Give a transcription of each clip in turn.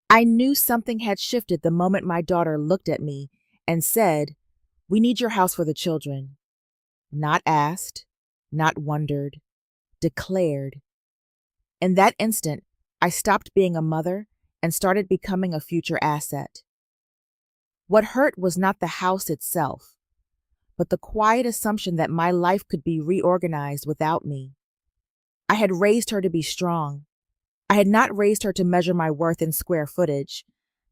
I knew something had shifted the moment my daughter looked at me and said, "We need your house for the children." Not asked, not wondered, declared. In that instant, I stopped being a mother and started becoming a future asset. What hurt was not the house itself, but the quiet assumption that my life could be reorganized without me. I had raised her to be strong. I had not raised her to measure my worth in square footage.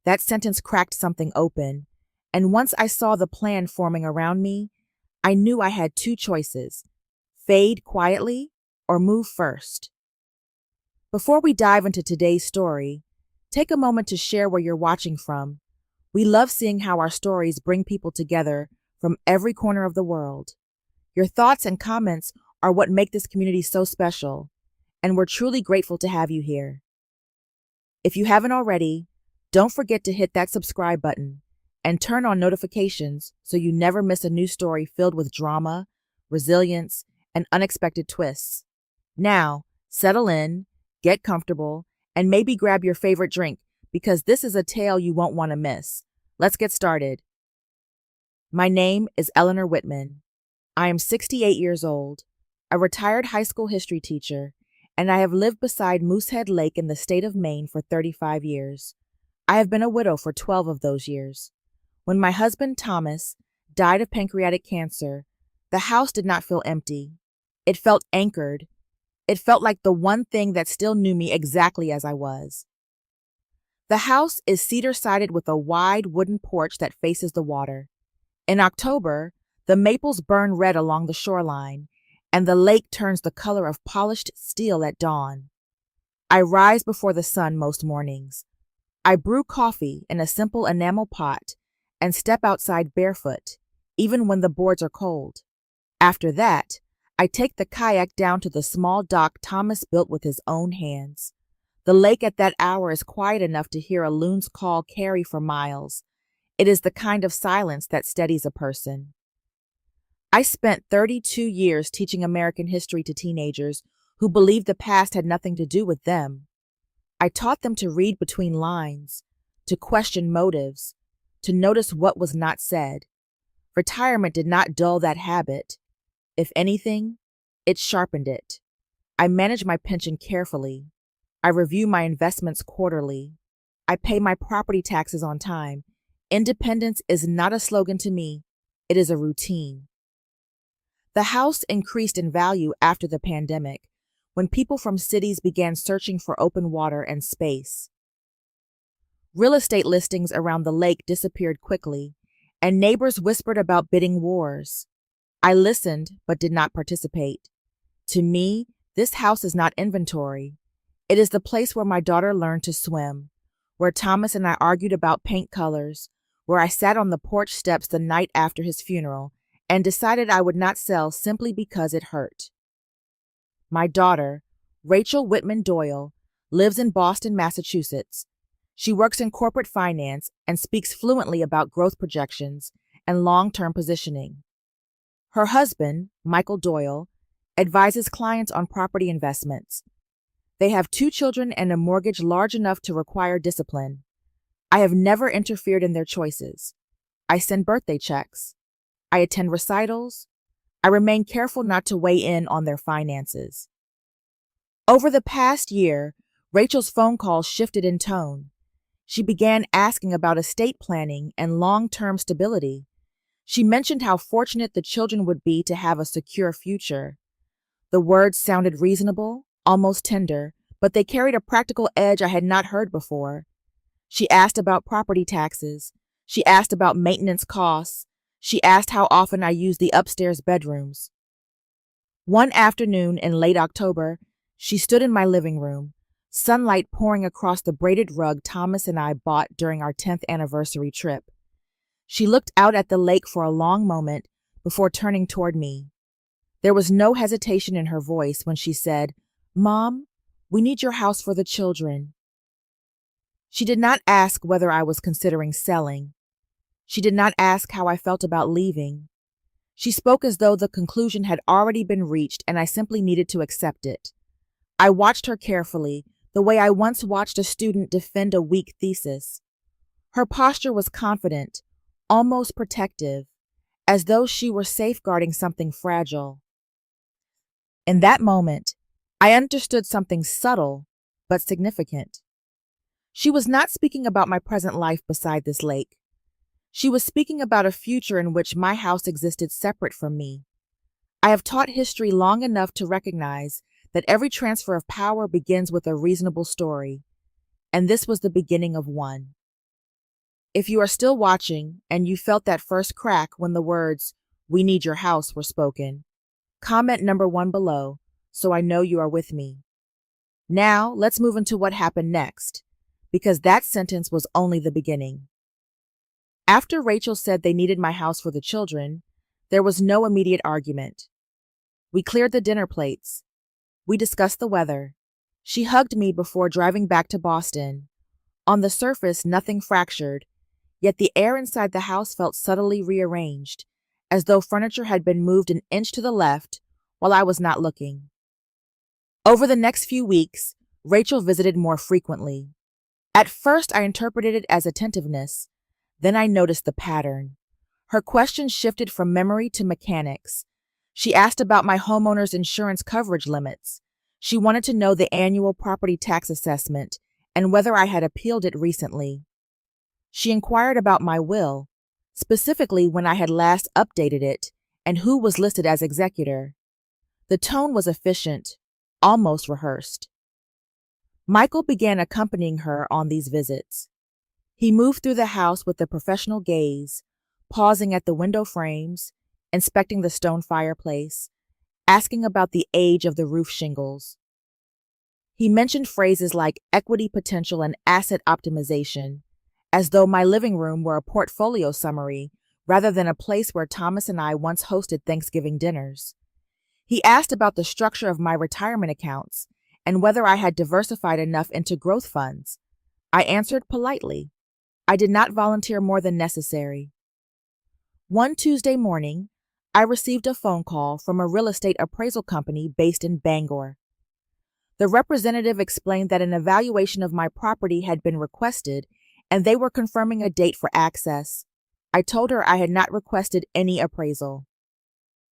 That sentence cracked something open, and once I saw the plan forming around me, I knew I had two choices: fade quietly or move first. Before we dive into today's story, take a moment to share where you're watching from. We love seeing how our stories bring people together from every corner of the world. Your thoughts and comments are what make this community so special, and we're truly grateful to have you here. If you haven't already, don't forget to hit that subscribe button and turn on notifications so you never miss a new story filled with drama, resilience, and unexpected twists. Now, settle in, get comfortable, and maybe grab your favorite drink because this is a tale you won't want to miss. Let's get started. My name is Eleanor Whitman. I am 68 years old, a retired high school history teacher, and I have lived beside Moosehead Lake in the state of Maine for 35 years. I have been a widow for 12 of those years. When my husband, Thomas, died of pancreatic cancer, the house did not feel empty. It felt anchored. It felt like the one thing that still knew me exactly as I was. The house is cedar-sided with a wide wooden porch that faces the water. In October, the maples burn red along the shoreline, and the lake turns the color of polished steel at dawn. I rise before the sun most mornings. I brew coffee in a simple enamel pot and step outside barefoot, even when the boards are cold. After that, I take the kayak down to the small dock Thomas built with his own hands. The lake at that hour is quiet enough to hear a loon's call carry for miles. It is the kind of silence that steadies a person. I spent 32 years teaching American history to teenagers who believed the past had nothing to do with them. I taught them to read between lines, to question motives, to notice what was not said. Retirement did not dull that habit. If anything, it sharpened it. I manage my pension carefully. I review my investments quarterly. I pay my property taxes on time. Independence is not a slogan to me. It is a routine. The house increased in value after the pandemic, when people from cities began searching for open water and space. Real estate listings around the lake disappeared quickly, and neighbors whispered about bidding wars. I listened but did not participate. To me, this house is not inventory. It is the place where my daughter learned to swim, where Thomas and I argued about paint colors, where I sat on the porch steps the night after his funeral and decided I would not sell simply because it hurt. My daughter, Rachel Whitman Doyle, lives in Boston, Massachusetts. She works in corporate finance and speaks fluently about growth projections and long-term positioning. Her husband, Michael Doyle, advises clients on property investments. They have 2 children and a mortgage large enough to require discipline. I have never interfered in their choices. I send birthday checks. I attend recitals. I remain careful not to weigh in on their finances. Over the past year, Rachel's phone calls shifted in tone. She began asking about estate planning and long-term stability. She mentioned how fortunate the children would be to have a secure future. The words sounded reasonable, almost tender, but they carried a practical edge I had not heard before. She asked about property taxes. She asked about maintenance costs. She asked how often I used the upstairs bedrooms. One afternoon in late October, she stood in my living room, sunlight pouring across the braided rug Thomas and I bought during our 10th anniversary trip. She looked out at the lake for a long moment before turning toward me. There was no hesitation in her voice when she said, "Mom, we need your house for the children." She did not ask whether I was considering selling. She did not ask how I felt about leaving. She spoke as though the conclusion had already been reached and I simply needed to accept it. I watched her carefully, the way I once watched a student defend a weak thesis. Her posture was confident, almost protective, as though she were safeguarding something fragile. In that moment, I understood something subtle but significant. She was not speaking about my present life beside this lake. She was speaking about a future in which my house existed separate from me. I have taught history long enough to recognize that every transfer of power begins with a reasonable story, and this was the beginning of one. If you are still watching and you felt that first crack when the words, "We need your house," were spoken, comment number 1 below so I know you are with me. Now, let's move into what happened next, because that sentence was only the beginning. After Rachel said they needed my house for the children, there was no immediate argument. We cleared the dinner plates. We discussed the weather. She hugged me before driving back to Boston. On the surface, nothing fractured, yet the air inside the house felt subtly rearranged, as though furniture had been moved an inch to the left while I was not looking. Over the next few weeks, Rachel visited more frequently. At first, I interpreted it as attentiveness. Then I noticed the pattern. Her questions shifted from memory to mechanics. She asked about my homeowner's insurance coverage limits. She wanted to know the annual property tax assessment and whether I had appealed it recently. She inquired about my will, specifically when I had last updated it and who was listed as executor. The tone was efficient, almost rehearsed. Michael began accompanying her on these visits. He moved through the house with a professional gaze, pausing at the window frames, inspecting the stone fireplace, asking about the age of the roof shingles. He mentioned phrases like equity potential and asset optimization, as though my living room were a portfolio summary rather than a place where Thomas and I once hosted Thanksgiving dinners. He asked about the structure of my retirement accounts and whether I had diversified enough into growth funds. I answered politely. I did not volunteer more than necessary. One Tuesday morning, I received a phone call from a real estate appraisal company based in Bangor. The representative explained that an evaluation of my property had been requested and they were confirming a date for access. I told her I had not requested any appraisal.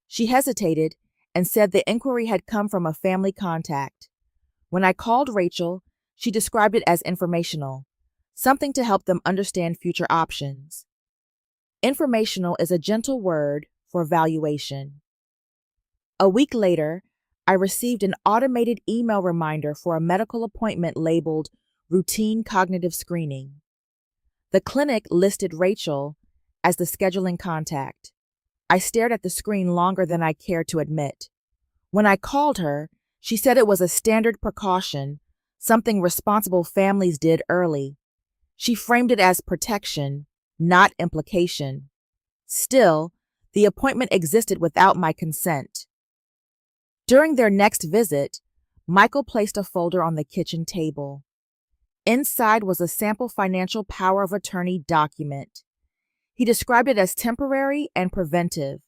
She hesitated and said the inquiry had come from a family contact. When I called Rachel, she described it as informational, something to help them understand future options. Informational is a gentle word for valuation. A week later, I received an automated email reminder for a medical appointment labeled routine cognitive screening. The clinic listed Rachel as the scheduling contact. I stared at the screen longer than I cared to admit. When I called her, she said it was a standard precaution, something responsible families did early. She framed it as protection, not implication. Still, the appointment existed without my consent. During their next visit, Michael placed a folder on the kitchen table. Inside was a sample financial power of attorney document. He described it as temporary and preventive,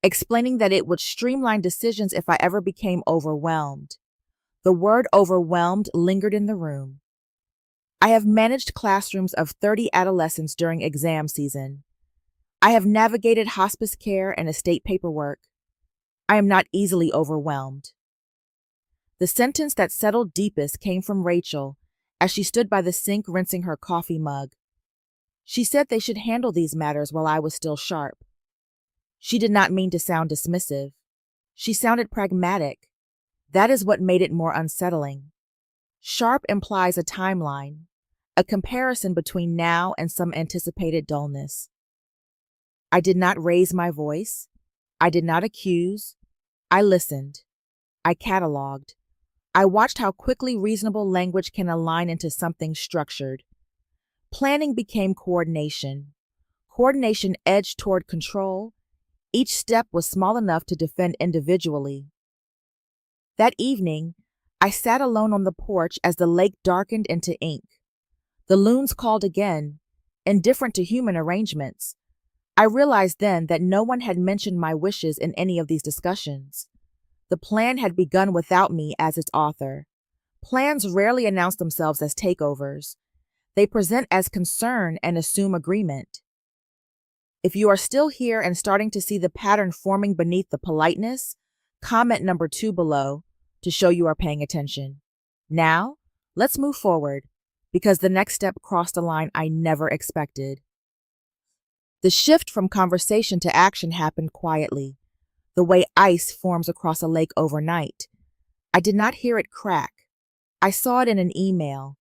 explaining that it would streamline decisions if I ever became overwhelmed. The word overwhelmed lingered in the room. I have managed classrooms of 30 adolescents during exam season. I have navigated hospice care and estate paperwork. I am not easily overwhelmed. The sentence that settled deepest came from Rachel as she stood by the sink rinsing her coffee mug. She said they should handle these matters while I was still sharp. She did not mean to sound dismissive. She sounded pragmatic. That is what made it more unsettling. Sharp implies a timeline, a comparison between now and some anticipated dullness. I did not raise my voice. I did not accuse. I listened. I cataloged. I watched how quickly reasonable language can align into something structured. Planning became coordination. Coordination edged toward control. Each step was small enough to defend individually. That evening, I sat alone on the porch as the lake darkened into ink. The loons called again, indifferent to human arrangements. I realized then that no one had mentioned my wishes in any of these discussions. The plan had begun without me as its author. Plans rarely announce themselves as takeovers. They present as concern and assume agreement. If you are still here and starting to see the pattern forming beneath the politeness, comment number 2 below to show you are paying attention. Now, let's move forward, because the next step crossed a line I never expected. The shift from conversation to action happened quietly, the way ice forms across a lake overnight. I did not hear it crack. I saw it in an email.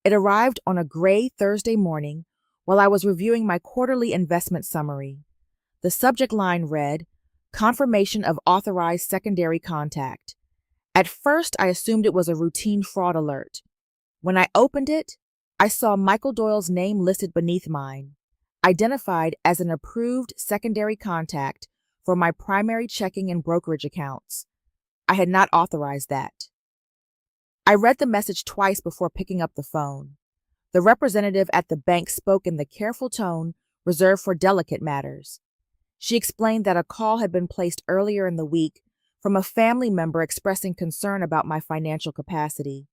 It arrived on a gray Thursday morning while I was reviewing my quarterly investment summary. The subject line read, "Confirmation of authorized secondary contact." At first, I assumed it was a routine fraud alert. When I opened it, I saw Michael Doyle's name listed beneath mine, identified as an approved secondary contact for my primary checking and brokerage accounts. I had not authorized that. I read the message twice before picking up the phone. The representative at the bank spoke in the careful tone reserved for delicate matters. She explained that a call had been placed earlier in the week from a family member expressing concern about my financial capacity.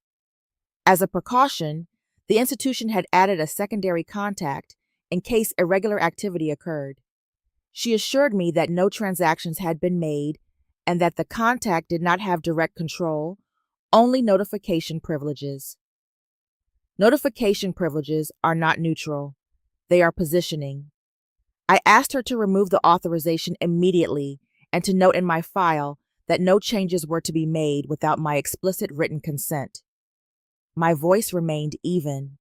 As a precaution, the institution had added a secondary contact in case irregular activity occurred. She assured me that no transactions had been made and that the contact did not have direct control, only notification privileges. Notification privileges are not neutral. They are positioning. I asked her to remove the authorization immediately and to note in my file that no changes were to be made without my explicit written consent. My voice remained even.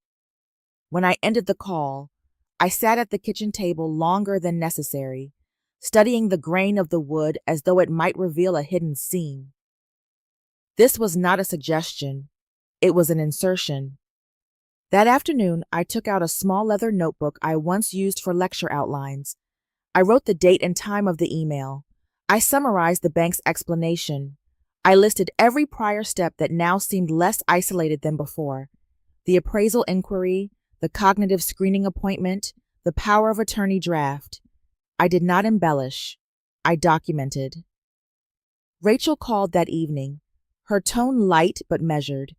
When I ended the call, I sat at the kitchen table longer than necessary, studying the grain of the wood as though it might reveal a hidden seam. This was not a suggestion. It was an insertion. That afternoon, I took out a small leather notebook I once used for lecture outlines. I wrote the date and time of the email. I summarized the bank's explanation. I listed every prior step that now seemed less isolated than before: the appraisal inquiry, the cognitive screening appointment, the power of attorney draft. I did not embellish. I documented. Rachel called that evening, her tone light but measured.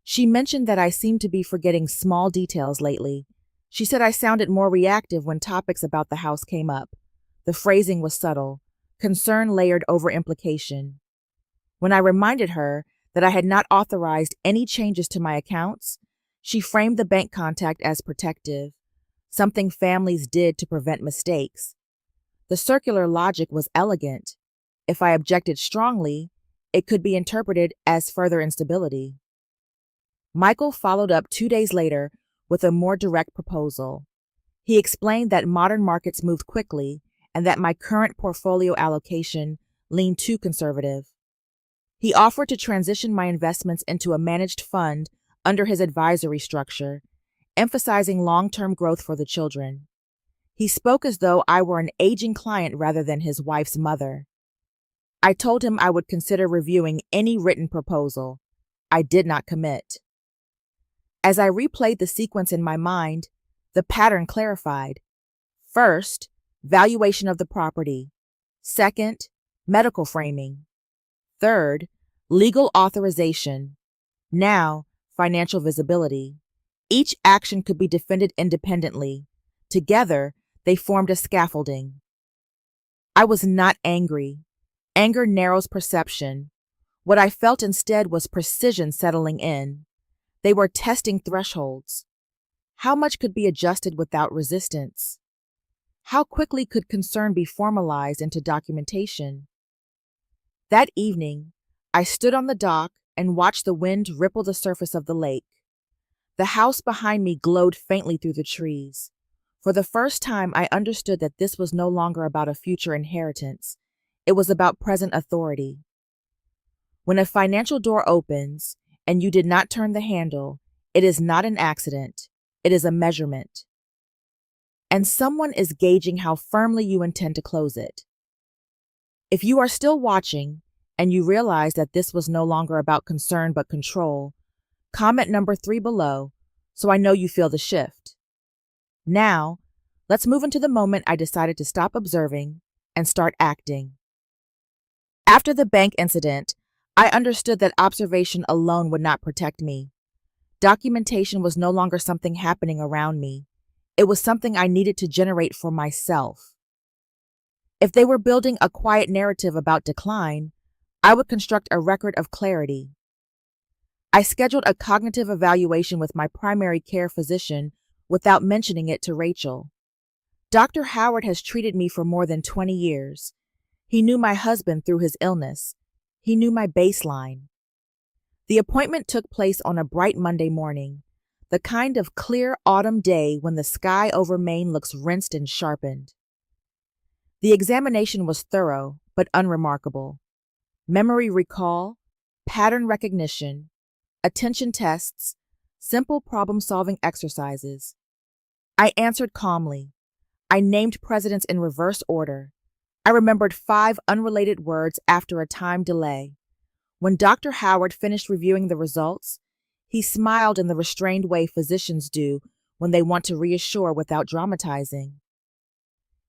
She mentioned that I seemed to be forgetting small details lately. She said I sounded more reactive when topics about the house came up. The phrasing was subtle, concern layered over implication. When I reminded her that I had not authorized any changes to my accounts, she framed the bank contact as protective, something families did to prevent mistakes. The circular logic was elegant. If I objected strongly, it could be interpreted as further instability. Michael followed up 2 days later with a more direct proposal. He explained that modern markets moved quickly and that my current portfolio allocation leaned too conservative. He offered to transition my investments into a managed fund under his advisory structure, emphasizing long-term growth for the children. He spoke as though I were an aging client rather than his wife's mother. I told him I would consider reviewing any written proposal. I did not commit. As I replayed the sequence in my mind, the pattern clarified. First, valuation of the property. Second, medical framing. Third, legal authorization. Now, financial visibility. Each action could be defended independently. Together, they formed a scaffolding. I was not angry. Anger narrows perception. What I felt instead was precision settling in. They were testing thresholds. How much could be adjusted without resistance? How quickly could concern be formalized into documentation? That evening, I stood on the dock and watched the wind ripple the surface of the lake. The house behind me glowed faintly through the trees. For the first time, I understood that this was no longer about a future inheritance. It was about present authority. When a financial door opens and you did not turn the handle, it is not an accident. It is a measurement. And someone is gauging how firmly you intend to close it. If you are still watching and you realize that this was no longer about concern but control, comment number 3 below so I know you feel the shift. Now, let's move into the moment I decided to stop observing and start acting. After the bank incident, I understood that observation alone would not protect me. Documentation was no longer something happening around me. It was something I needed to generate for myself. If they were building a quiet narrative about decline, I would construct a record of clarity. I scheduled a cognitive evaluation with my primary care physician without mentioning it to Rachel. Dr. Howard has treated me for more than 20 years. He knew my husband through his illness. He knew my baseline. The appointment took place on a bright Monday morning, the kind of clear autumn day when the sky over Maine looks rinsed and sharpened. The examination was thorough, but unremarkable. Memory recall, pattern recognition, attention tests, simple problem-solving exercises. I answered calmly. I named presidents in reverse order. I remembered 5 unrelated words after a time delay. When Dr. Howard finished reviewing the results, he smiled in the restrained way physicians do when they want to reassure without dramatizing.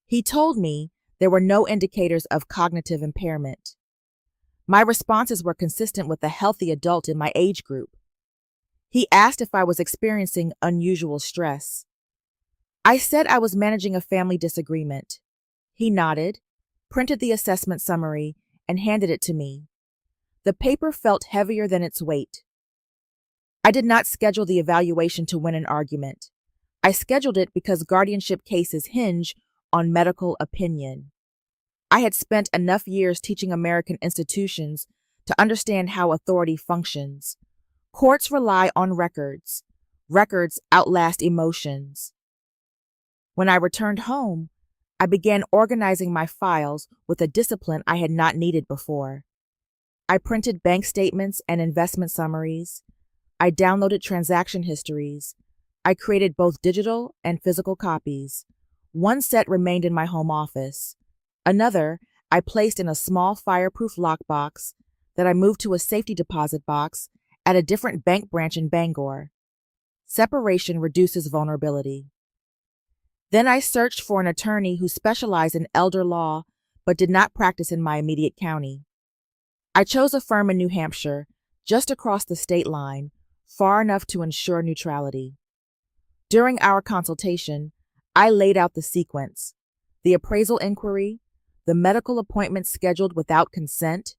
He told me there were no indicators of cognitive impairment. My responses were consistent with a healthy adult in my age group. He asked if I was experiencing unusual stress. I said I was managing a family disagreement. He nodded, printed the assessment summary, and handed it to me. The paper felt heavier than its weight. I did not schedule the evaluation to win an argument. I scheduled it because guardianship cases hinge on medical opinion. I had spent enough years teaching American institutions to understand how authority functions. Courts rely on records. Records outlast emotions. When I returned home, I began organizing my files with a discipline I had not needed before. I printed bank statements and investment summaries. I downloaded transaction histories. I created both digital and physical copies. One set remained in my home office. Another I placed in a small fireproof lockbox that I moved to a safety deposit box at a different bank branch in Bangor. Separation reduces vulnerability. Then I searched for an attorney who specialized in elder law but did not practice in my immediate county. I chose a firm in New Hampshire, just across the state line, far enough to ensure neutrality. During our consultation, I laid out the sequence: the appraisal inquiry, the medical appointment scheduled without consent,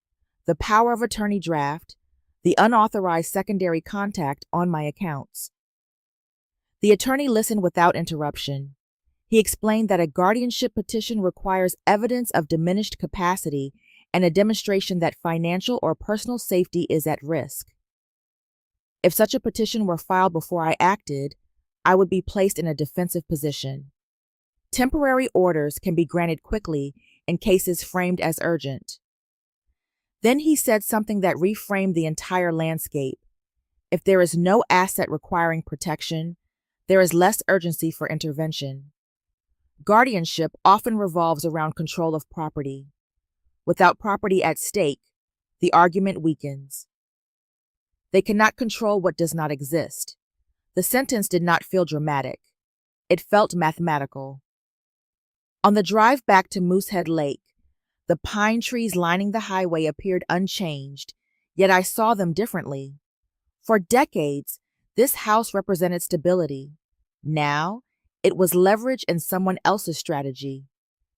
the power of attorney draft, the unauthorized secondary contact on my accounts. The attorney listened without interruption. He explained that a guardianship petition requires evidence of diminished capacity and a demonstration that financial or personal safety is at risk. If such a petition were filed before I acted, I would be placed in a defensive position. Temporary orders can be granted quickly in cases framed as urgent. Then he said something that reframed the entire landscape. If there is no asset requiring protection, there is less urgency for intervention. Guardianship often revolves around control of property. Without property at stake, the argument weakens. They cannot control what does not exist. The sentence did not feel dramatic. It felt mathematical. On the drive back to Moosehead Lake, the pine trees lining the highway appeared unchanged, yet I saw them differently. For decades, this house represented stability. Now, it was leverage in someone else's strategy.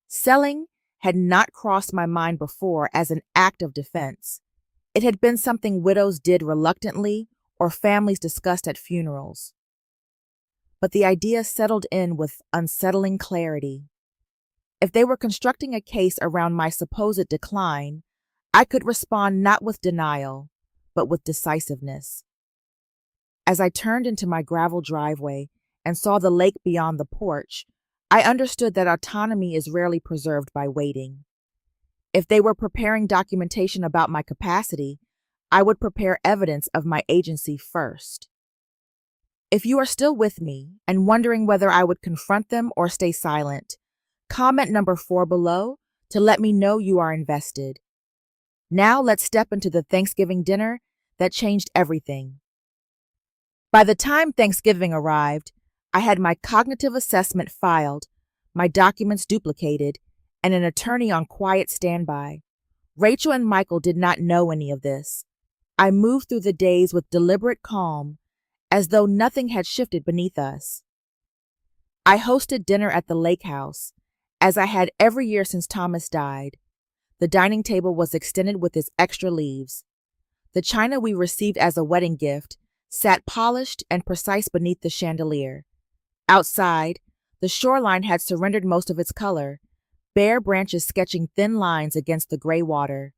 Selling had not crossed my mind before as an act of defense. It had been something widows did reluctantly or families discussed at funerals. But the idea settled in with unsettling clarity. If they were constructing a case around my supposed decline, I could respond not with denial, but with decisiveness. As I turned into my gravel driveway and saw the lake beyond the porch, I understood that autonomy is rarely preserved by waiting. If they were preparing documentation about my capacity, I would prepare evidence of my agency first. If you are still with me and wondering whether I would confront them or stay silent, comment number 4 below to let me know you are invested. Now let's step into the Thanksgiving dinner that changed everything. By the time Thanksgiving arrived, I had my cognitive assessment filed, my documents duplicated, and an attorney on quiet standby, Rachel and Michael did not know any of this. I moved through the days with deliberate calm, as though nothing had shifted beneath us. I hosted dinner at the lake house, as I had every year since Thomas died. The dining table was extended with its extra leaves. The china we received as a wedding gift sat polished and precise beneath the chandelier. Outside, the shoreline had surrendered most of its color, bare branches sketching thin lines against the gray water.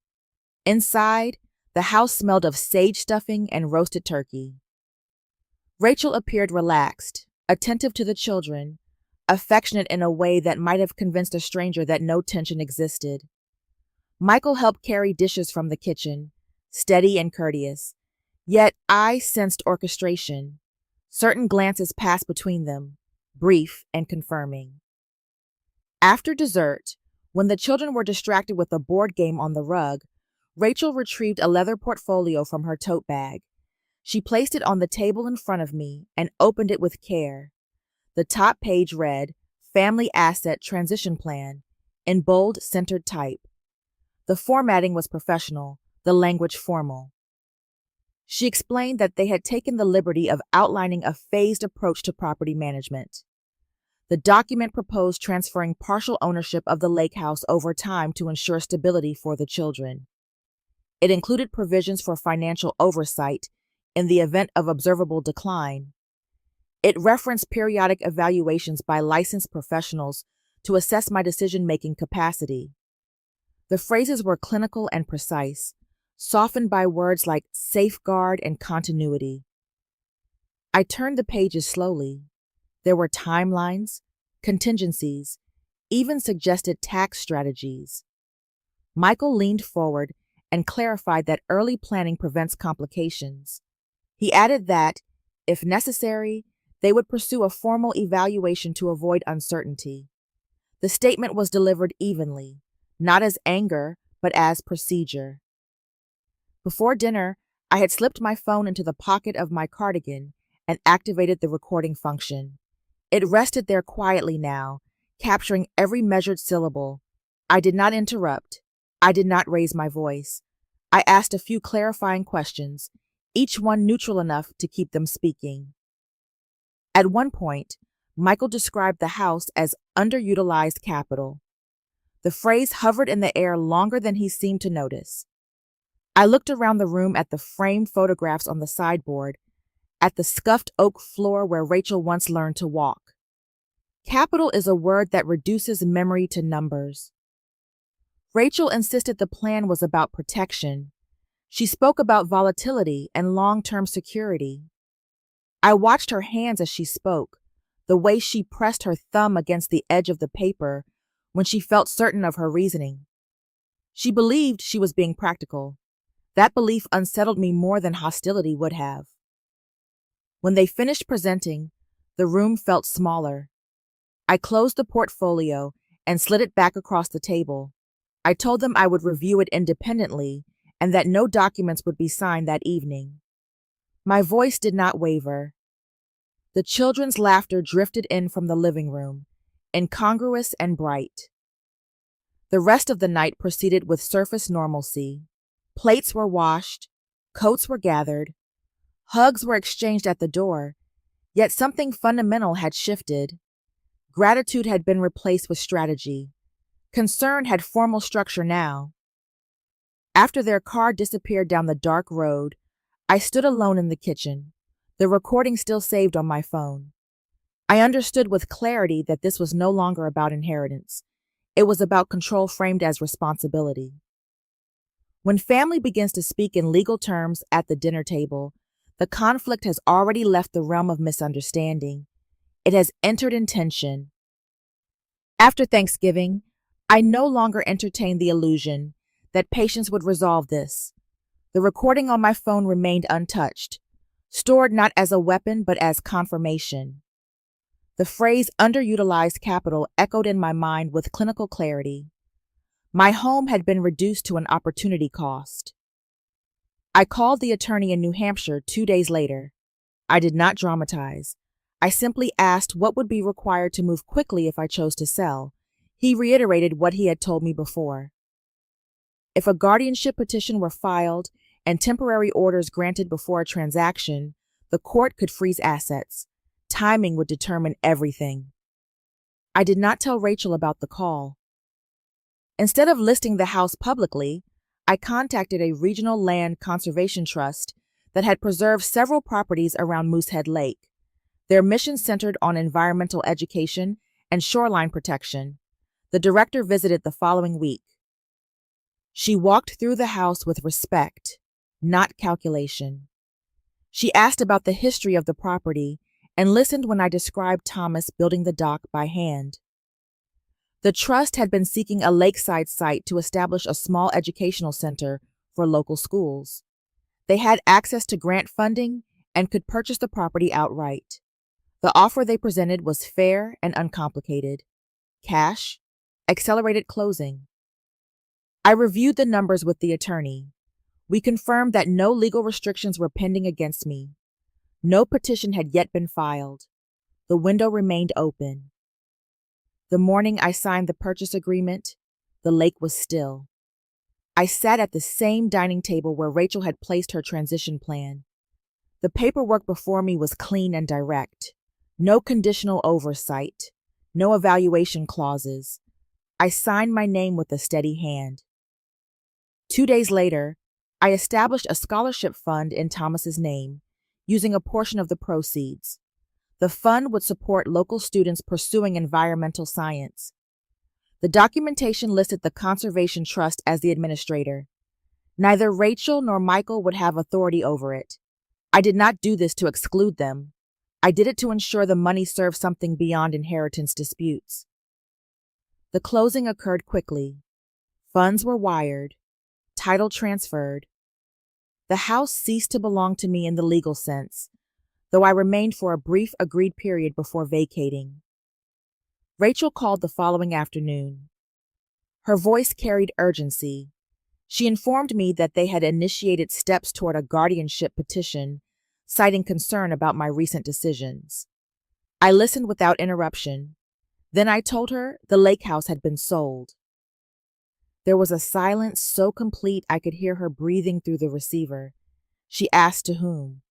Inside, the house smelled of sage stuffing and roasted turkey. Rachel appeared relaxed, attentive to the children, affectionate in a way that might have convinced a stranger that no tension existed. Michael helped carry dishes from the kitchen, steady and courteous, yet I sensed orchestration. Certain glances passed between them, brief and confirming. After dessert, when the children were distracted with a board game on the rug, Rachel retrieved a leather portfolio from her tote bag. She placed it on the table in front of me and opened it with care. The top page read, Family Asset Transition Plan, in bold, centered type. The formatting was professional, the language formal. She explained that they had taken the liberty of outlining a phased approach to property management. The document proposed transferring partial ownership of the lake house over time to ensure stability for the children. It included provisions for financial oversight in the event of observable decline. It referenced periodic evaluations by licensed professionals to assess my decision-making capacity. The phrases were clinical and precise, softened by words like safeguard and continuity. I turned the pages slowly. There were timelines, contingencies, even suggested tax strategies. Michael leaned forward and clarified that early planning prevents complications. He added that, if necessary, they would pursue a formal evaluation to avoid uncertainty. The statement was delivered evenly, not as anger, but as procedure. Before dinner, I had slipped my phone into the pocket of my cardigan and activated the recording function. It rested there quietly now, capturing every measured syllable. I did not interrupt. I did not raise my voice. I asked a few clarifying questions, each one neutral enough to keep them speaking. At one point, Michael described the house as underutilized capital. The phrase hovered in the air longer than he seemed to notice. I looked around the room at the framed photographs on the sideboard, at the scuffed oak floor where Rachel once learned to walk. Capital is a word that reduces memory to numbers. Rachel insisted the plan was about protection. She spoke about volatility and long-term security. I watched her hands as she spoke, the way she pressed her thumb against the edge of the paper when she felt certain of her reasoning. She believed she was being practical. That belief unsettled me more than hostility would have. When they finished presenting, the room felt smaller. I closed the portfolio and slid it back across the table. I told them I would review it independently and that no documents would be signed that evening. My voice did not waver. The children's laughter drifted in from the living room, incongruous and bright. The rest of the night proceeded with surface normalcy. Plates were washed, coats were gathered, hugs were exchanged at the door, yet something fundamental had shifted. Gratitude had been replaced with strategy. Concern had formal structure now. After their car disappeared down the dark road, I stood alone in the kitchen, the recording still saved on my phone. I understood with clarity that this was no longer about inheritance. It was about control framed as responsibility. When family begins to speak in legal terms at the dinner table, the conflict has already left the realm of misunderstanding. It has entered in tension. After Thanksgiving, I no longer entertained the illusion that patience would resolve this. The recording on my phone remained untouched, stored not as a weapon but as confirmation. The phrase underutilized capital echoed in my mind with clinical clarity. My home had been reduced to an opportunity cost. I called the attorney in New Hampshire 2 days later. I did not dramatize. I simply asked what would be required to move quickly if I chose to sell. He reiterated what he had told me before. If a guardianship petition were filed and temporary orders granted before a transaction, the court could freeze assets. Timing would determine everything. I did not tell Rachel about the call. Instead of listing the house publicly, I contacted a regional land conservation trust that had preserved several properties around Moosehead Lake. Their mission centered on environmental education and shoreline protection. The director visited the following week. She walked through the house with respect, not calculation. She asked about the history of the property and listened when I described Thomas building the dock by hand. The trust had been seeking a lakeside site to establish a small educational center for local schools. They had access to grant funding and could purchase the property outright. The offer they presented was fair and uncomplicated. Cash, accelerated closing. I reviewed the numbers with the attorney. We confirmed that no legal restrictions were pending against me. No petition had yet been filed. The window remained open. The morning I signed the purchase agreement, the lake was still. I sat at the same dining table where Rachel had placed her transition plan. The paperwork before me was clean and direct. No conditional oversight. No evaluation clauses. I signed my name with a steady hand. 2 days later, I established a scholarship fund in Thomas's name, using a portion of the proceeds. The fund would support local students pursuing environmental science. The documentation listed the Conservation Trust as the administrator. Neither Rachel nor Michael would have authority over it. I did not do this to exclude them. I did it to ensure the money served something beyond inheritance disputes. The closing occurred quickly. Funds were wired. Title transferred. The house ceased to belong to me in the legal sense, though I remained for a brief agreed period before vacating. Rachel called the following afternoon. Her voice carried urgency. She informed me that they had initiated steps toward a guardianship petition, citing concern about my recent decisions. I listened without interruption. Then I told her the lake house had been sold. There was a silence so complete I could hear her breathing through the receiver. She asked to whom.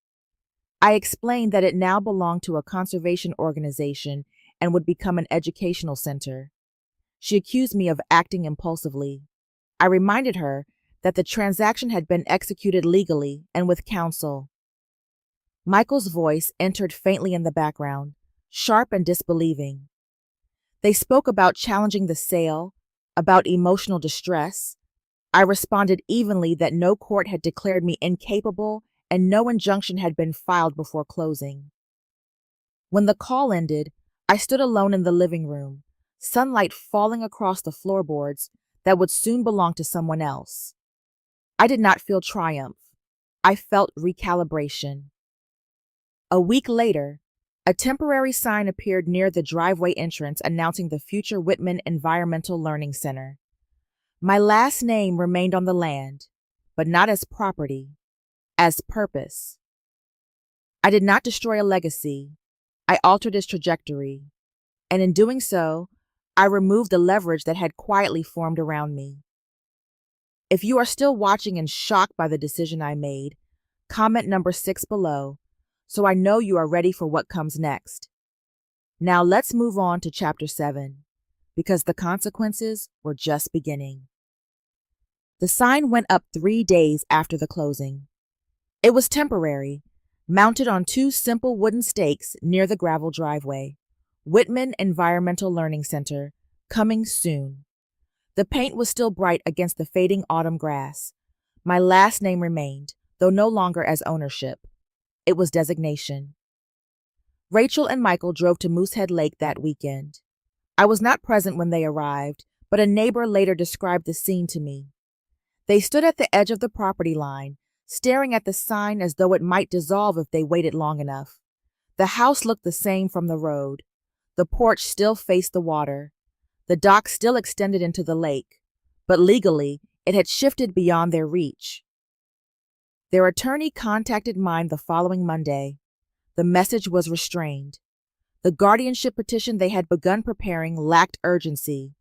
I explained that it now belonged to a conservation organization and would become an educational center. She accused me of acting impulsively. I reminded her that the transaction had been executed legally and with counsel. Michael's voice entered faintly in the background, sharp and disbelieving. They spoke about challenging the sale, about emotional distress. I responded evenly that no court had declared me incapable and no injunction had been filed before closing. When the call ended, I stood alone in the living room, sunlight falling across the floorboards that would soon belong to someone else. I did not feel triumph. I felt recalibration. A week later, a temporary sign appeared near the driveway entrance announcing the future Whitman Environmental Learning Center. My last name remained on the land, but not as property, as purpose. I did not destroy a legacy. I altered its trajectory, and in doing so, I removed the leverage that had quietly formed around me. If you are still watching in shock by the decision I made, comment number 6 below, so I know you are ready for what comes next. Now let's move on to Chapter 7, because the consequences were just beginning. The sign went up 3 days after the closing. It was temporary, mounted on 2 simple wooden stakes near the gravel driveway. Whitman Environmental Learning Center, coming soon. The paint was still bright against the fading autumn grass. My last name remained, though no longer as ownership. It was designation. Rachel and Michael drove to Moosehead Lake that weekend. I was not present when they arrived, but a neighbor later described the scene to me. They stood at the edge of the property line, staring at the sign as though it might dissolve if they waited long enough. The house looked the same from the road. The porch still faced the water. The dock still extended into the lake, but legally, it had shifted beyond their reach. Their attorney contacted mine the following Monday. The message was restrained. The guardianship petition they had begun preparing lacked urgency.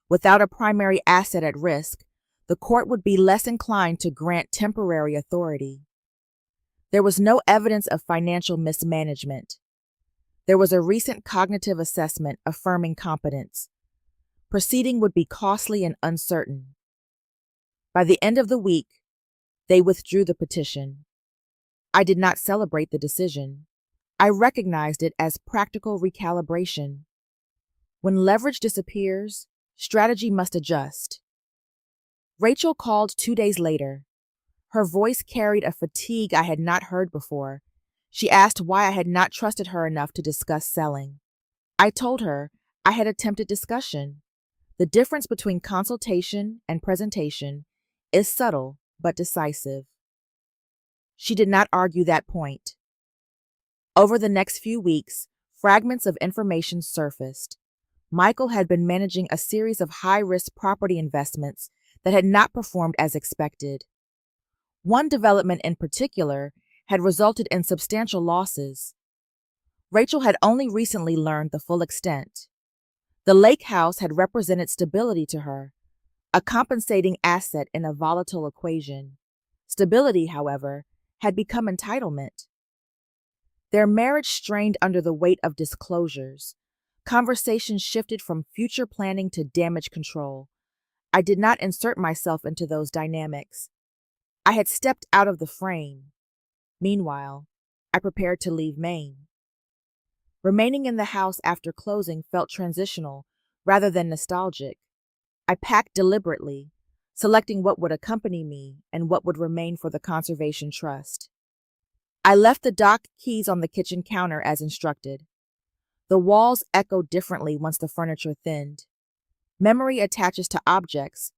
Without a primary asset at risk, the court would be less inclined to grant temporary authority. There was no evidence of financial mismanagement. There was a recent cognitive assessment affirming competence. Proceeding would be costly and uncertain. By the end of the week, they withdrew the petition. I did not celebrate the decision. I recognized it as practical recalibration. When leverage disappears, strategy must adjust. Rachel called 2 days later. Her voice carried a fatigue I had not heard before. She asked why I had not trusted her enough to discuss selling. I told her I had attempted discussion. The difference between consultation and presentation is subtle but decisive. She did not argue that point. Over the next few weeks, fragments of information surfaced. Michael had been managing a series of high-risk property investments that had not performed as expected. One development in particular had resulted in substantial losses. Rachel had only recently learned the full extent. The lake house had represented stability to her, a compensating asset in a volatile equation. Stability, however, had become entitlement. Their marriage strained under the weight of disclosures. Conversations shifted from future planning to damage control. I did not insert myself into those dynamics. I had stepped out of the frame. Meanwhile, I prepared to leave Maine. Remaining in the house after closing felt transitional rather than nostalgic. I packed deliberately, selecting what would accompany me and what would remain for the Conservation Trust. I left the dock keys on the kitchen counter as instructed. The walls echoed differently once the furniture thinned. Memory attaches to objects,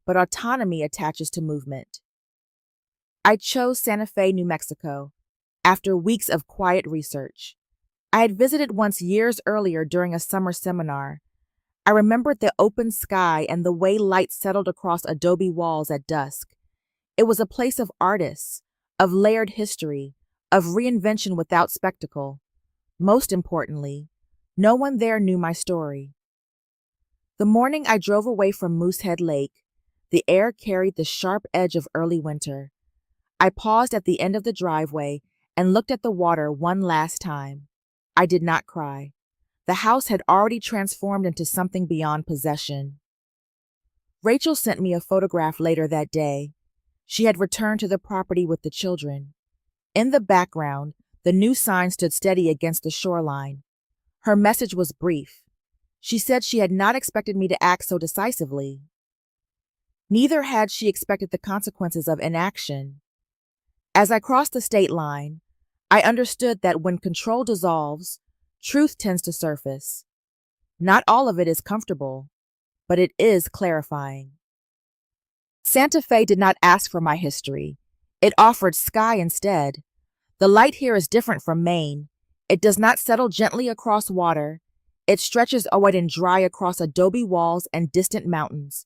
but autonomy attaches to movement. I chose Santa Fe, New Mexico, after weeks of quiet research. I had visited once years earlier during a summer seminar. I remembered the open sky and the way light settled across adobe walls at dusk. It was a place of artists, of layered history, of reinvention without spectacle. Most importantly, no one there knew my story. The morning I drove away from Moosehead Lake, the air carried the sharp edge of early winter. I paused at the end of the driveway and looked at the water one last time. I did not cry. The house had already transformed into something beyond possession. Rachel sent me a photograph later that day. She had returned to the property with the children. In the background, the new sign stood steady against the shoreline. Her message was brief. She said she had not expected me to act so decisively. Neither had she expected the consequences of inaction. As I crossed the state line, I understood that when control dissolves, truth tends to surface. Not all of it is comfortable, but it is clarifying. Santa Fe did not ask for my history. It offered sky instead. The light here is different from Maine. It does not settle gently across water. It stretches wide and dry across adobe walls and distant mountains.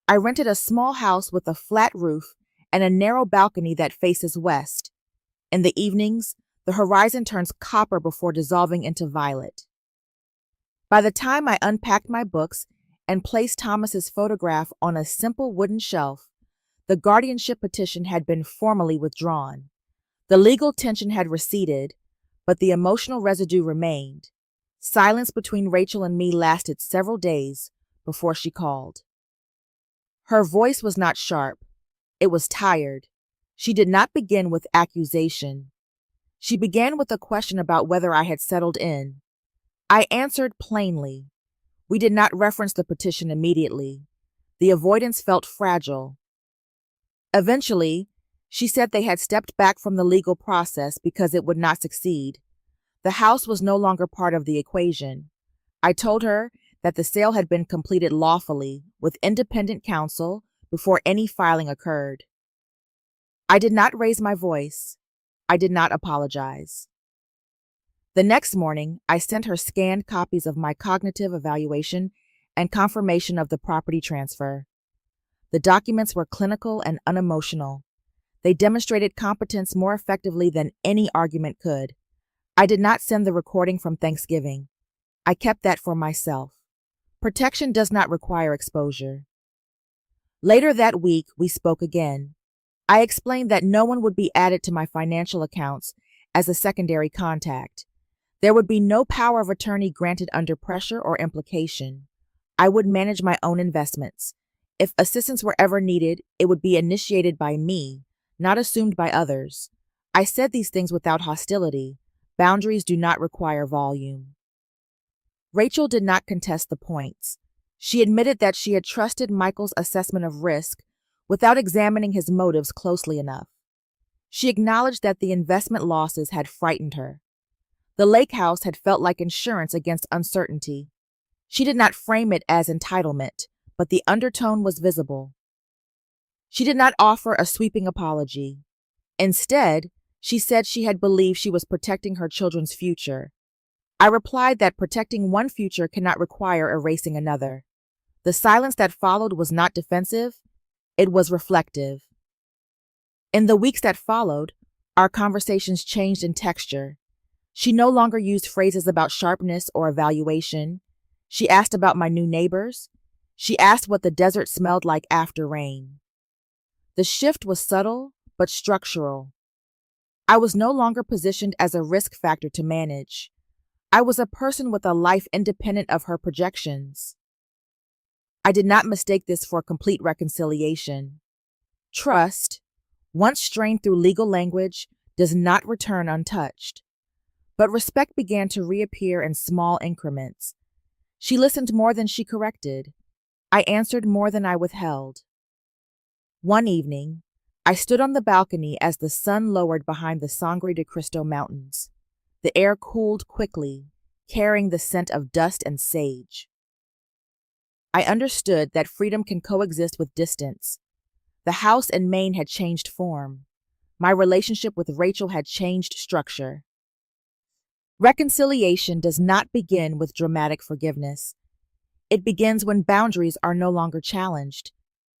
I rented a small house with a flat roof and a narrow balcony that faces west. In the evenings, the horizon turns copper before dissolving into violet. By the time I unpacked my books and placed Thomas's photograph on a simple wooden shelf, the guardianship petition had been formally withdrawn. The legal tension had receded, but the emotional residue remained. Silence between Rachel and me lasted several days before she called. Her voice was not sharp. It was tired. She did not begin with accusation. She began with a question about whether I had settled in. I answered plainly. We did not reference the petition immediately. The avoidance felt fragile. Eventually, she said they had stepped back from the legal process because it would not succeed. The house was no longer part of the equation. I told her that the sale had been completed lawfully with independent counsel before any filing occurred. I did not raise my voice. I did not apologize. The next morning, I sent her scanned copies of my cognitive evaluation and confirmation of the property transfer. The documents were clinical and unemotional. They demonstrated competence more effectively than any argument could. I did not send the recording from Thanksgiving. I kept that for myself. Protection does not require exposure. Later that week, we spoke again. I explained that no one would be added to my financial accounts as a secondary contact. There would be no power of attorney granted under pressure or implication. I would manage my own investments. If assistance were ever needed, it would be initiated by me, not assumed by others. I said these things without hostility. Boundaries do not require volume. Rachel did not contest the points. She admitted that she had trusted Michael's assessment of risk without examining his motives closely enough. She acknowledged that the investment losses had frightened her. The lake house had felt like insurance against uncertainty. She did not frame it as entitlement, but the undertone was visible. She did not offer a sweeping apology. Instead, she said she had believed she was protecting her children's future. I replied that protecting one future cannot require erasing another. The silence that followed was not defensive, it was reflective. In the weeks that followed, our conversations changed in texture. She no longer used phrases about sharpness or evaluation. She asked about my new neighbors. She asked what the desert smelled like after rain. The shift was subtle, but structural. I was no longer positioned as a risk factor to manage. I was a person with a life independent of her projections. I did not mistake this for complete reconciliation. Trust, once strained through legal language, does not return untouched. But respect began to reappear in small increments. She listened more than she corrected. I answered more than I withheld. One evening, I stood on the balcony as the sun lowered behind the Sangre de Cristo Mountains. The air cooled quickly, carrying the scent of dust and sage. I understood that freedom can coexist with distance. The house in Maine had changed form. My relationship with Rachel had changed structure. Reconciliation does not begin with dramatic forgiveness. It begins when boundaries are no longer challenged,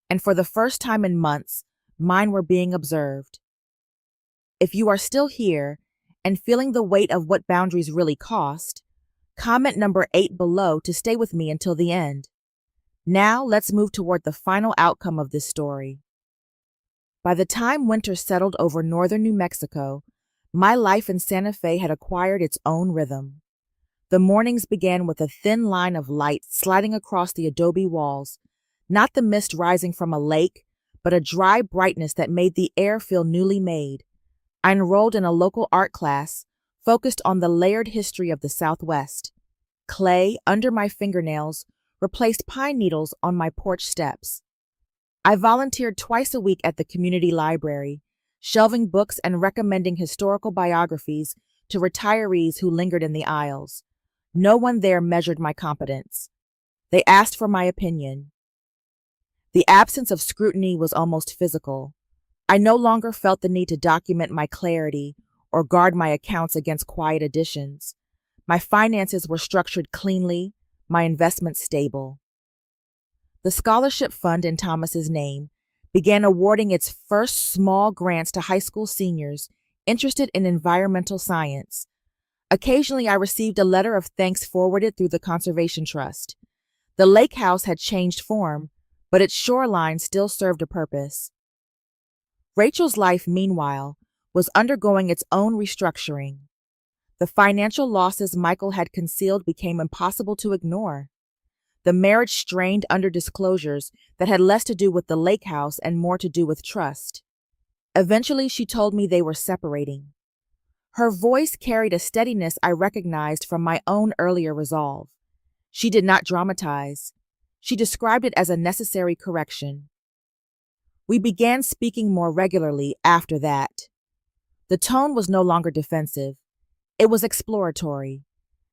and for the first time in months, mine were being observed. If you are still here and feeling the weight of what boundaries really cost, comment number 8 below to stay with me until the end. Now let's move toward the final outcome of this story. By the time winter settled over northern New Mexico, my life in Santa Fe had acquired its own rhythm. The mornings began with a thin line of light sliding across the adobe walls, not the mist rising from a lake, but a dry brightness that made the air feel newly made. I enrolled in a local art class focused on the layered history of the Southwest. Clay under my fingernails replaced pine needles on my porch steps. I volunteered twice a week at the community library, shelving books and recommending historical biographies to retirees who lingered in the aisles. No one there measured my competence. They asked for my opinion. The absence of scrutiny was almost physical. I no longer felt the need to document my clarity or guard my accounts against quiet additions. My finances were structured cleanly, my investments stable. The scholarship fund in Thomas's name began awarding its first small grants to high school seniors interested in environmental science. Occasionally, I received a letter of thanks forwarded through the Conservation Trust. The lake house had changed form, but its shoreline still served a purpose. Rachel's life, meanwhile, was undergoing its own restructuring. The financial losses Michael had concealed became impossible to ignore. The marriage strained under disclosures that had less to do with the lake house and more to do with trust. Eventually, she told me they were separating. Her voice carried a steadiness I recognized from my own earlier resolve. She did not dramatize. She described it as a necessary correction. We began speaking more regularly after that. The tone was no longer defensive. It was exploratory.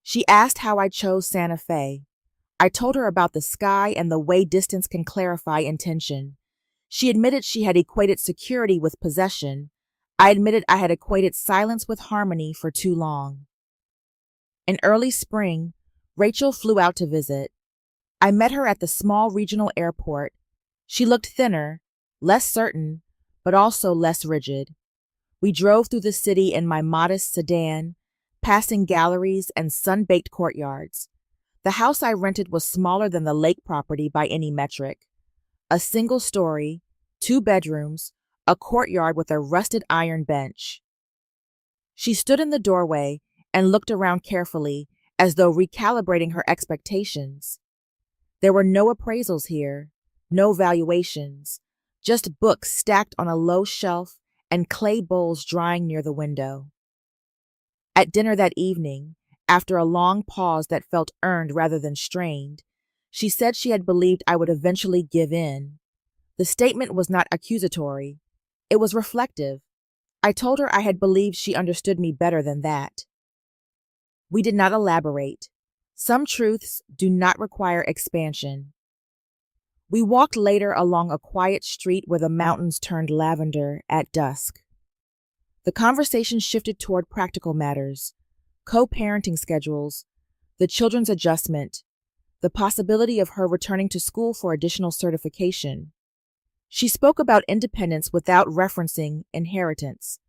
She asked how I chose Santa Fe. I told her about the sky and the way distance can clarify intention. She admitted she had equated security with possession. I admitted I had equated silence with harmony for too long. In early spring, Rachel flew out to visit. I met her at the small regional airport. She looked thinner, less certain, but also less rigid. We drove through the city in my modest sedan, passing galleries and sun-baked courtyards. The house I rented was smaller than the lake property by any metric. A single story, 2 bedrooms, a courtyard with a rusted iron bench. She stood in the doorway and looked around carefully, as though recalibrating her expectations. There were no appraisals here, no valuations, just books stacked on a low shelf and clay bowls drying near the window. At dinner that evening, after a long pause that felt earned rather than strained, she said she had believed I would eventually give in. The statement was not accusatory. It was reflective. I told her I had believed she understood me better than that. We did not elaborate. Some truths do not require expansion. We walked later along a quiet street where the mountains turned lavender at dusk. The conversation shifted toward practical matters, co-parenting schedules, the children's adjustment, the possibility of her returning to school for additional certification. She spoke about independence without referencing inheritance.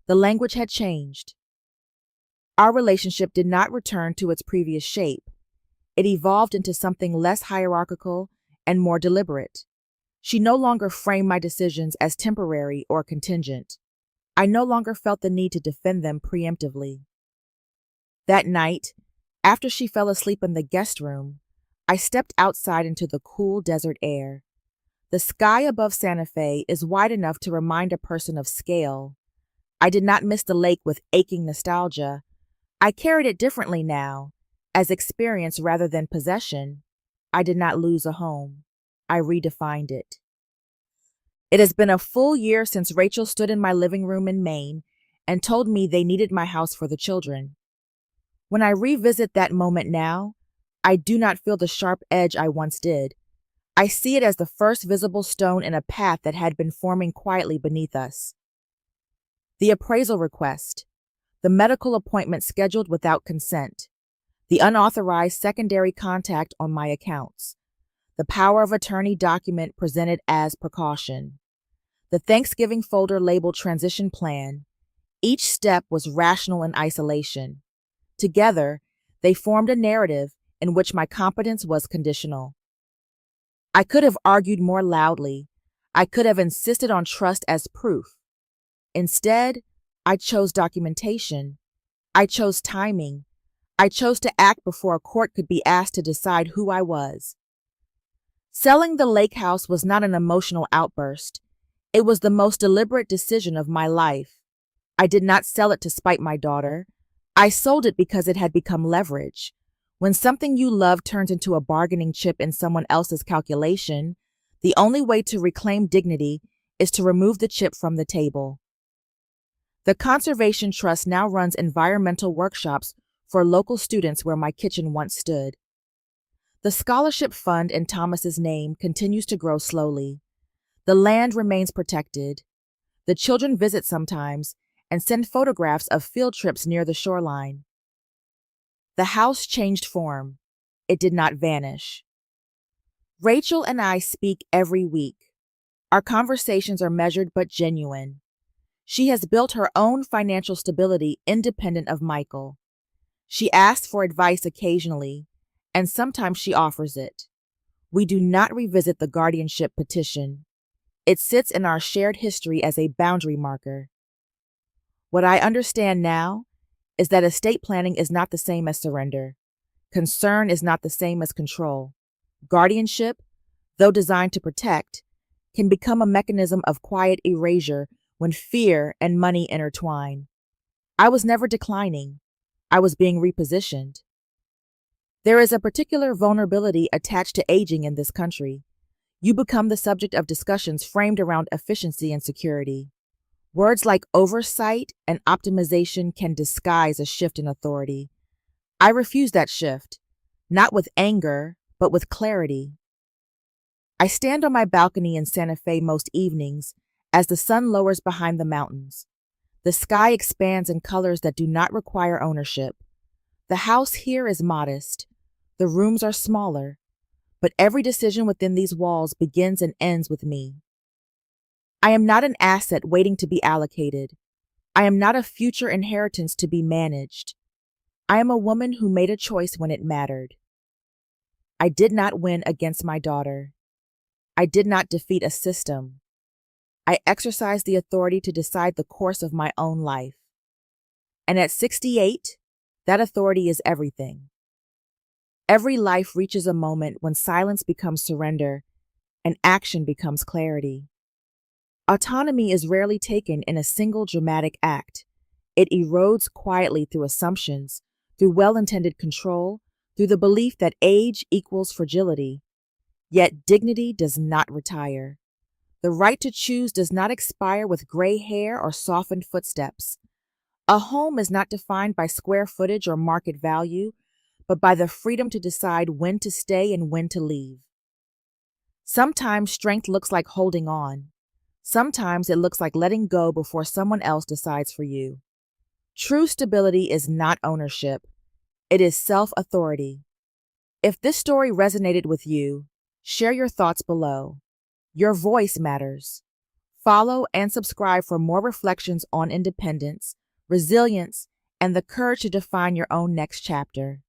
The language had changed. Our relationship did not return to its previous shape. It evolved into something less hierarchical and more deliberate. She no longer framed my decisions as temporary or contingent. I no longer felt the need to defend them preemptively. That night, after she fell asleep in the guest room, I stepped outside into the cool desert air. The sky above Santa Fe is wide enough to remind a person of scale. I did not miss the lake with aching nostalgia. I carried it differently now, as experience rather than possession. I did not lose a home. I redefined it. It has been a full year since Rachel stood in my living room in Maine and told me they needed my house for the children. When I revisit that moment now, I do not feel the sharp edge I once did. I see it as the first visible stone in a path that had been forming quietly beneath us. The appraisal request, the medical appointment scheduled without consent, the unauthorized secondary contact on my accounts, the power of attorney document presented as precaution, the Thanksgiving folder labeled transition plan. Each step was rational in isolation. Together, they formed a narrative in which my competence was conditional. I could have argued more loudly. I could have insisted on trust as proof. Instead, I chose documentation. I chose timing. I chose to act before a court could be asked to decide who I was. Selling the lake house was not an emotional outburst. It was the most deliberate decision of my life. I did not sell it to spite my daughter. I sold it because it had become leverage. When something you love turns into a bargaining chip in someone else's calculation, the only way to reclaim dignity is to remove the chip from the table. The Conservation Trust now runs environmental workshops for local students where my kitchen once stood. The scholarship fund in Thomas's name continues to grow slowly. The land remains protected. The children visit sometimes and send photographs of field trips near the shoreline. The house changed form. It did not vanish. Rachel and I speak every week. Our conversations are measured but genuine. She has built her own financial stability independent of Michael. She asks for advice occasionally, and sometimes she offers it. We do not revisit the guardianship petition. It sits in our shared history as a boundary marker. What I understand now is that estate planning is not the same as surrender. Concern is not the same as control. Guardianship, though designed to protect, can become a mechanism of quiet erasure when fear and money intertwine. I was never declining. I was being repositioned. There is a particular vulnerability attached to aging in this country. You become the subject of discussions framed around efficiency and security. Words like oversight and optimization can disguise a shift in authority. I refuse that shift, not with anger, but with clarity. I stand on my balcony in Santa Fe most evenings as the sun lowers behind the mountains. The sky expands in colors that do not require ownership. The house here is modest. The rooms are smaller, but every decision within these walls begins and ends with me. I am not an asset waiting to be allocated. I am not a future inheritance to be managed. I am a woman who made a choice when it mattered. I did not win against my daughter. I did not defeat a system. I exercised the authority to decide the course of my own life. And at 68, that authority is everything. Every life reaches a moment when silence becomes surrender and action becomes clarity. Autonomy is rarely taken in a single dramatic act. It erodes quietly through assumptions, through well-intended control, through the belief that age equals fragility. Yet dignity does not retire. The right to choose does not expire with gray hair or softened footsteps. A home is not defined by square footage or market value, but by the freedom to decide when to stay and when to leave. Sometimes strength looks like holding on. Sometimes it looks like letting go before someone else decides for you. True stability is not ownership. It is self-authority. If this story resonated with you, share your thoughts below. Your voice matters. Follow and subscribe for more reflections on independence, resilience, and the courage to define your own next chapter.